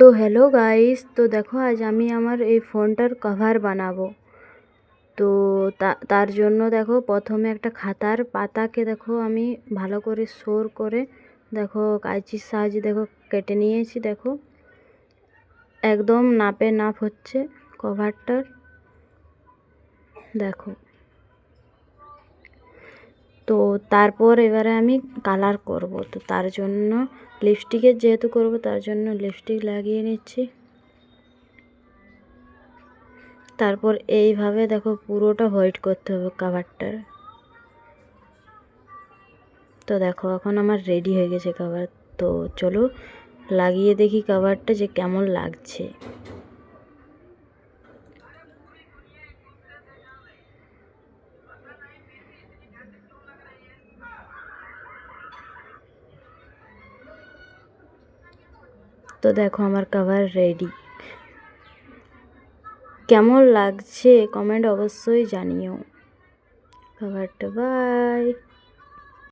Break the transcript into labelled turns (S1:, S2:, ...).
S1: তো hello guys, তো দেখো আজ আমি আমার এই ফোনটার কভার বানাবো। তো তার জন্য দেখো প্রথমে একটা খাতার পাতাকে দেখো আমি ভালো করে সর করে দেখো কাঁচির সাহায্যে দেখো কেটে নিয়েছি। দেখো একদম নাপে নাপ হচ্ছে কভারটার। দেখো, তো তারপর এবারে আমি কালার করব। তো তার জন্য লিপস্টিকের যেহেতু করব তার জন্য লিপস্টিক লাগিয়ে নিচ্ছি। তারপর এইভাবে দেখো পুরোটা হোয়াইট করতে হবে কাভারটার। তো দেখো এখন আমার রেডি হয়ে গেছে কাভার। তো চলো লাগিয়ে দেখি কাভারটা যে কেমন লাগছে। তো দেখো আমার কাভার রেডি। কেমন লাগছে কমেন্ট অবশ্যই জানিও। কাভারটা বাই।